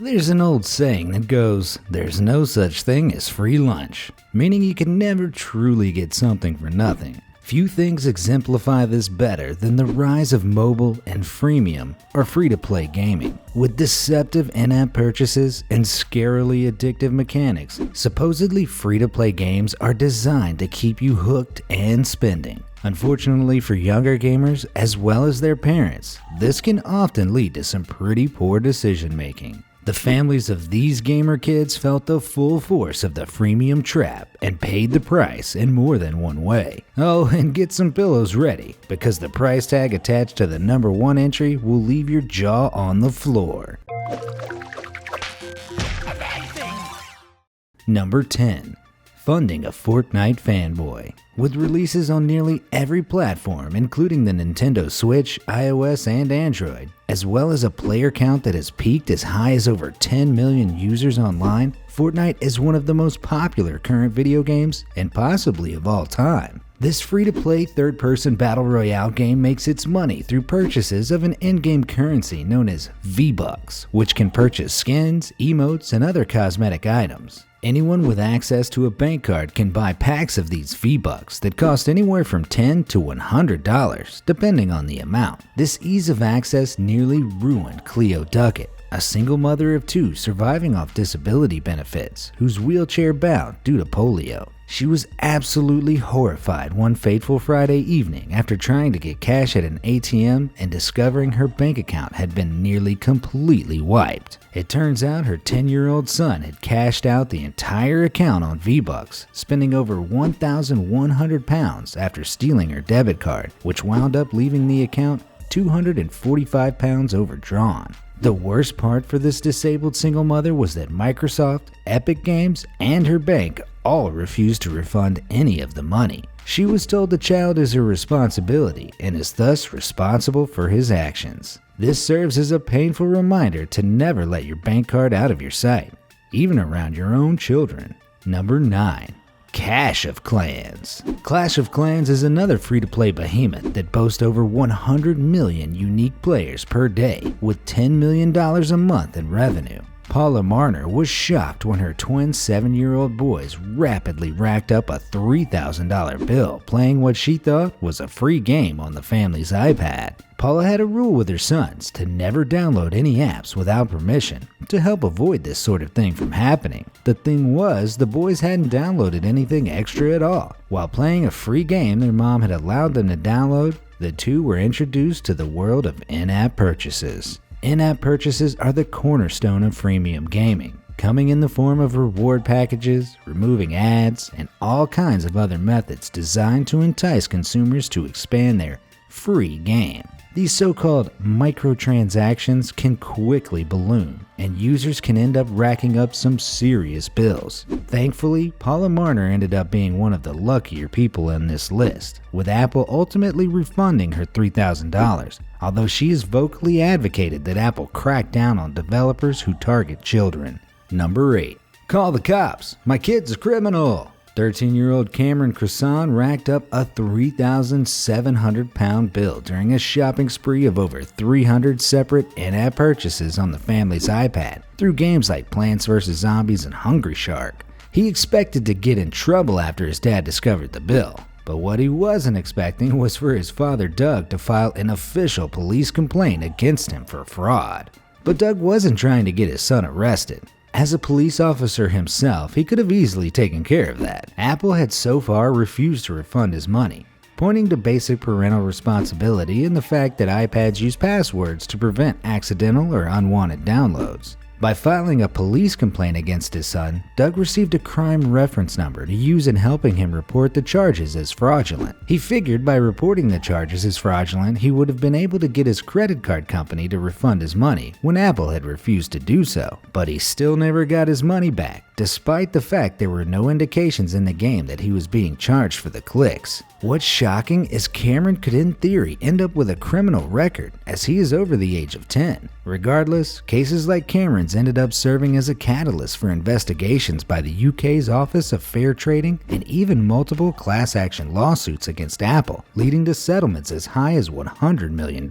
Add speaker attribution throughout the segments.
Speaker 1: There's an old saying that goes, there's no such thing as free lunch, meaning you can never truly get something for nothing. Few things exemplify this better than the rise of mobile and freemium or free-to-play gaming. With deceptive in-app purchases and scarily addictive mechanics, supposedly free-to-play games are designed to keep you hooked and spending. Unfortunately for younger gamers as well as their parents, this can often lead to some pretty poor decision making. The families of these gamer kids felt the full force of the freemium trap and paid the price in more than one way. Oh, and get some pillows ready, because the price tag attached to the number 1 entry will leave your jaw on the floor. Number 10. Funding a Fortnite fanboy. With releases on nearly every platform, including the Nintendo Switch, iOS, and Android, as well as a player count that has peaked as high as over 10 million users online, Fortnite is one of the most popular current video games, and possibly of all time. This free-to-play third-person battle royale game makes its money through purchases of an in-game currency known as V-Bucks, which can purchase skins, emotes, and other cosmetic items. Anyone with access to a bank card can buy packs of these V-Bucks that cost anywhere from $10 to $100, depending on the amount. This ease of access nearly ruined Cleo Duckett, a single mother of 2 surviving off disability benefits, who's wheelchair-bound due to polio. She was absolutely horrified one fateful Friday evening after trying to get cash at an ATM and discovering her bank account had been nearly completely wiped. It turns out her 10-year-old son had cashed out the entire account on V-Bucks, spending over £1,100 after stealing her debit card, which wound up leaving the account £245 overdrawn. The worst part for this disabled single mother was that Microsoft, Epic Games, and her bank all refused to refund any of the money. She was told the child is her responsibility and is thus responsible for his actions. This serves as a painful reminder to never let your bank card out of your sight, even around your own children. Number 9. Clash of Clans. Clash of Clans is another free-to-play behemoth that boasts over 100 million unique players per day with $10 million a month in revenue. Paula Marner was shocked when her twin 7-year-old boys rapidly racked up a $3,000 bill playing what she thought was a free game on the family's iPad. Paula had a rule with her sons to never download any apps without permission to help avoid this sort of thing from happening. The thing was, the boys hadn't downloaded anything extra at all. While playing a free game their mom had allowed them to download, the two were introduced to the world of in-app purchases. In-app purchases are the cornerstone of freemium gaming, coming in the form of reward packages, removing ads, and all kinds of other methods designed to entice consumers to expand their free game. These so-called microtransactions can quickly balloon, and users can end up racking up some serious bills. Thankfully, Paula Marner ended up being one of the luckier people in this list, with Apple ultimately refunding her $3,000, although she has vocally advocated that Apple crack down on developers who target children. Number 8. Call the cops. My kid's a criminal. 13-year-old Cameron Cresson racked up a 3,700-pound bill during a shopping spree of over 300 separate in-app purchases on the family's iPad through games like Plants vs. Zombies and Hungry Shark. He expected to get in trouble after his dad discovered the bill, but what he wasn't expecting was for his father Doug to file an official police complaint against him for fraud. But Doug wasn't trying to get his son arrested. As a police officer himself, he could have easily taken care of that. Apple had so far refused to refund his money, pointing to basic parental responsibility and the fact that iPads use passwords to prevent accidental or unwanted downloads. By filing a police complaint against his son, Doug received a crime reference number to use in helping him report the charges as fraudulent. He figured by reporting the charges as fraudulent, he would have been able to get his credit card company to refund his money when Apple had refused to do so. But he still never got his money back, despite the fact there were no indications in the game that he was being charged for the clicks. What's shocking is Cameron could in theory end up with a criminal record, as he is over the age of 10. Regardless, cases like Cameron's ended up serving as a catalyst for investigations by the UK's Office of Fair Trading and even multiple class action lawsuits against Apple, leading to settlements as high as $100 million.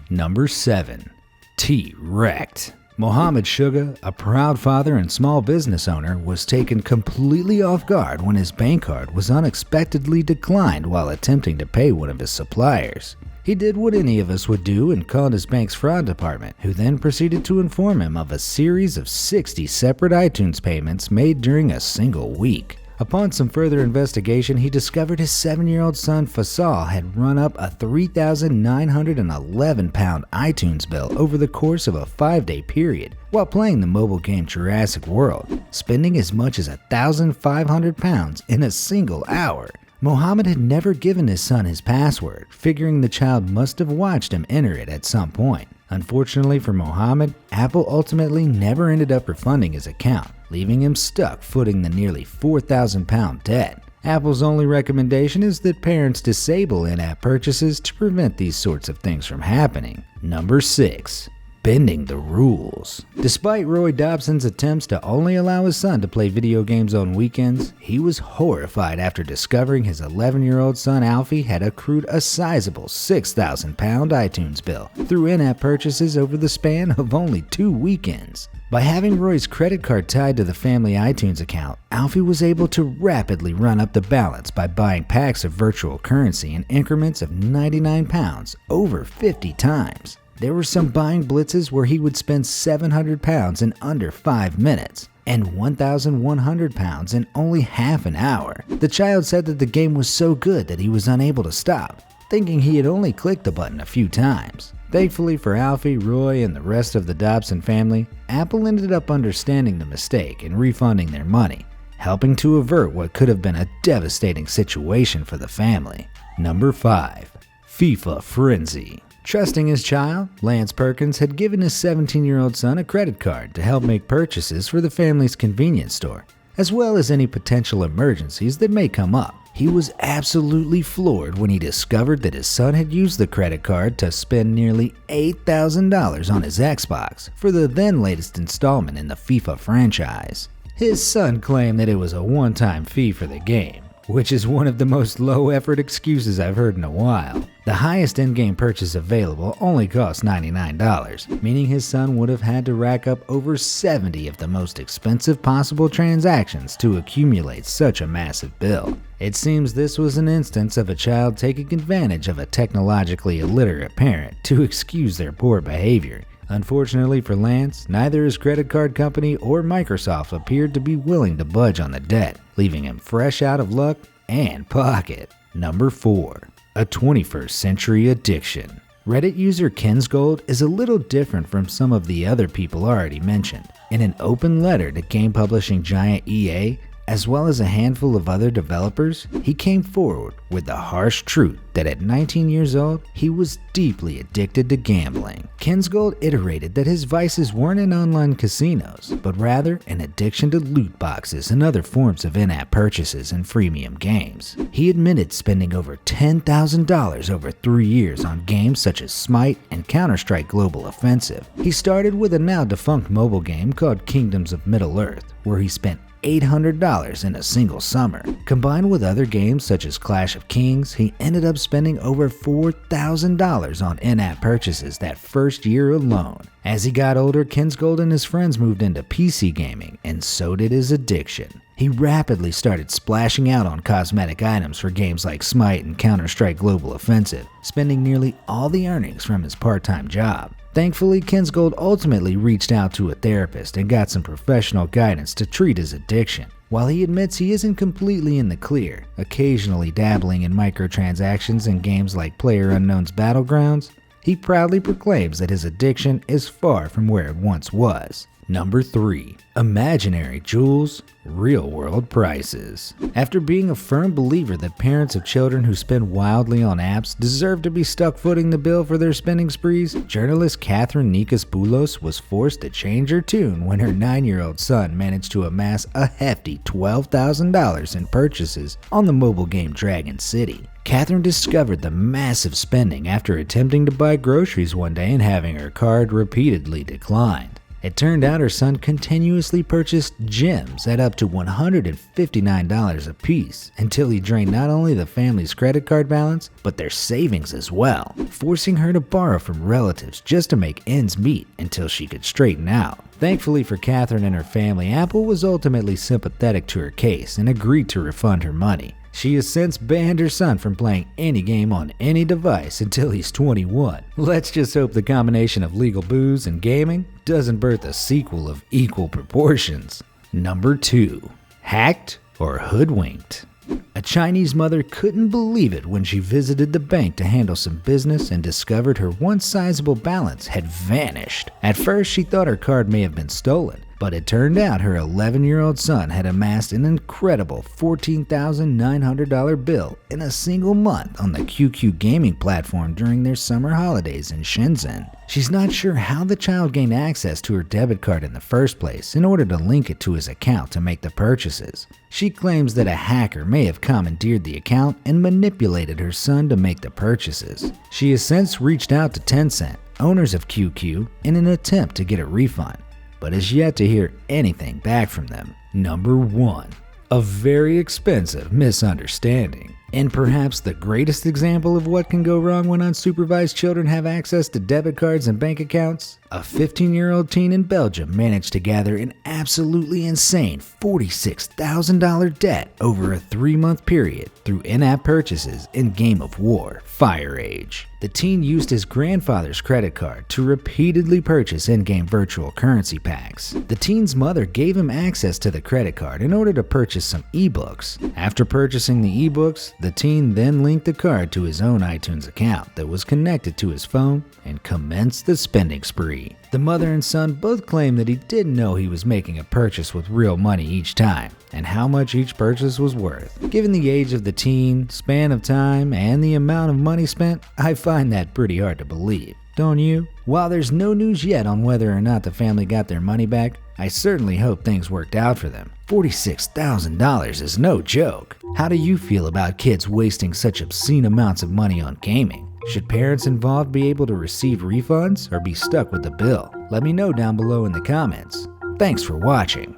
Speaker 1: Number 7. T-Wrecked. Mohammed Shuga, a proud father and small business owner, was taken completely off guard when his bank card was unexpectedly declined while attempting to pay one of his suppliers. He did what any of us would do and called his bank's fraud department, who then proceeded to inform him of a series of 60 separate iTunes payments made during a single week. Upon some further investigation, he discovered his 7-year-old son Faisal had run up a 3,911-pound iTunes bill over the course of a 5-day period while playing the mobile game Jurassic World, spending as much as 1,500 pounds in a single hour. Mohammed had never given his son his password, figuring the child must have watched him enter it at some point. Unfortunately for Mohammed, Apple ultimately never ended up refunding his account, leaving him stuck footing the nearly 4,000-pound debt. Apple's only recommendation is that parents disable in-app purchases to prevent these sorts of things from happening. Number 6. Bending the rules. Despite Roy Dobson's attempts to only allow his son to play video games on weekends, he was horrified after discovering his 11-year-old son Alfie had accrued a sizable 6,000-pound iTunes bill through in-app purchases over the span of only 2 weekends. By having Roy's credit card tied to the family iTunes account, Alfie was able to rapidly run up the balance by buying packs of virtual currency in increments of 99 pounds over 50 times. There were some buying blitzes where he would spend 700 pounds in under 5 minutes and 1,100 pounds in only half an hour. The child said that the game was so good that he was unable to stop, thinking he had only clicked the button a few times. Thankfully for Alfie, Roy, and the rest of the Dobson family, Apple ended up understanding the mistake and refunding their money, helping to avert what could have been a devastating situation for the family. Number 5. FIFA Frenzy. Trusting his child, Lance Perkins had given his 17-year-old son a credit card to help make purchases for the family's convenience store, as well as any potential emergencies that may come up. He was absolutely floored when he discovered that his son had used the credit card to spend nearly $8,000 on his Xbox for the then latest installment in the FIFA franchise. His son claimed that it was a one-time fee for the game, which is one of the most low-effort excuses I've heard in a while. The highest in-game purchase available only cost $99, meaning his son would have had to rack up over 70 of the most expensive possible transactions to accumulate such a massive bill. It seems this was an instance of a child taking advantage of a technologically illiterate parent to excuse their poor behavior. Unfortunately for Lance, neither his credit card company or Microsoft appeared to be willing to budge on the debt, leaving him fresh out of luck and pocket. Number 4. A 21st century addiction. Reddit user Kensgold is a little different from some of the other people already mentioned. In an open letter to game publishing giant EA, as well as a handful of other developers, he came forward with the harsh truth that at 19 years old, he was deeply addicted to gambling. Kensgold iterated that his vices weren't in online casinos, but rather an addiction to loot boxes and other forms of in-app purchases in freemium games. He admitted spending over $10,000 over 3 years on games such as Smite and Counter-Strike Global Offensive. He started with a now defunct mobile game called Kingdoms of Middle-earth, where he spent $800 in a single summer. Combined with other games such as Clash of Kings, he ended up spending over $4,000 on in-app purchases that first year alone. As he got older, Kensgold and his friends moved into PC gaming, and so did his addiction. He rapidly started splashing out on cosmetic items for games like Smite and Counter-Strike Global Offensive, spending nearly all the earnings from his part-time job. Thankfully, Kensgold ultimately reached out to a therapist and got some professional guidance to treat his addiction. While he admits he isn't completely in the clear, occasionally dabbling in microtransactions in games like PlayerUnknown's Battlegrounds, he proudly proclaims that his addiction is far from where it once was. Number 3. Imaginary jewels, real-world prices. After being a firm believer that parents of children who spend wildly on apps deserve to be stuck footing the bill for their spending sprees, journalist Catherine Nikas Boulos was forced to change her tune when her 9-year-old son managed to amass a hefty $12,000 in purchases on the mobile game Dragon City. Catherine discovered the massive spending after attempting to buy groceries one day and having her card repeatedly declined. It turned out her son continuously purchased gems at up to $159 a piece until he drained not only the family's credit card balance, but their savings as well, forcing her to borrow from relatives just to make ends meet until she could straighten out. Thankfully for Catherine and her family, Apple was ultimately sympathetic to her case and agreed to refund her money. She has since banned her son from playing any game on any device until he's 21. Let's just hope the combination of legal booze and gaming doesn't birth a sequel of equal proportions. Number 2. Hacked or hoodwinked? A Chinese mother couldn't believe it when she visited the bank to handle some business and discovered her once sizable balance had vanished. At first, she thought her card may have been stolen, but it turned out her 11-year-old son had amassed an incredible $14,900 bill in a single month on the QQ gaming platform during their summer holidays in Shenzhen. She's not sure how the child gained access to her debit card in the first place in order to link it to his account to make the purchases. She claims that a hacker may have commandeered the account and manipulated her son to make the purchases. She has since reached out to Tencent, owners of QQ, in an attempt to get a refund, but has yet to hear anything back from them. Number 1. A very expensive misunderstanding. And perhaps the greatest example of what can go wrong when unsupervised children have access to debit cards and bank accounts, a 15-year-old teen in Belgium managed to gather an absolutely insane $46,000 debt over a 3-month period through in-app purchases in Game of War: Fire Age. The teen used his grandfather's credit card to repeatedly purchase in-game virtual currency packs. The teen's mother gave him access to the credit card in order to purchase some ebooks. After purchasing the ebooks, the teen then linked the card to his own iTunes account that was connected to his phone and commenced the spending spree. The mother and son both claimed that he didn't know he was making a purchase with real money each time, and how much each purchase was worth. Given the age of the teen, span of time, and the amount of money spent, I find that pretty hard to believe. Don't you? While there's no news yet on whether or not the family got their money back, I certainly hope things worked out for them. $46,000 is no joke. How do you feel about kids wasting such obscene amounts of money on gaming? Should parents involved be able to receive refunds or be stuck with the bill? Let me know down below in the comments. Thanks for watching.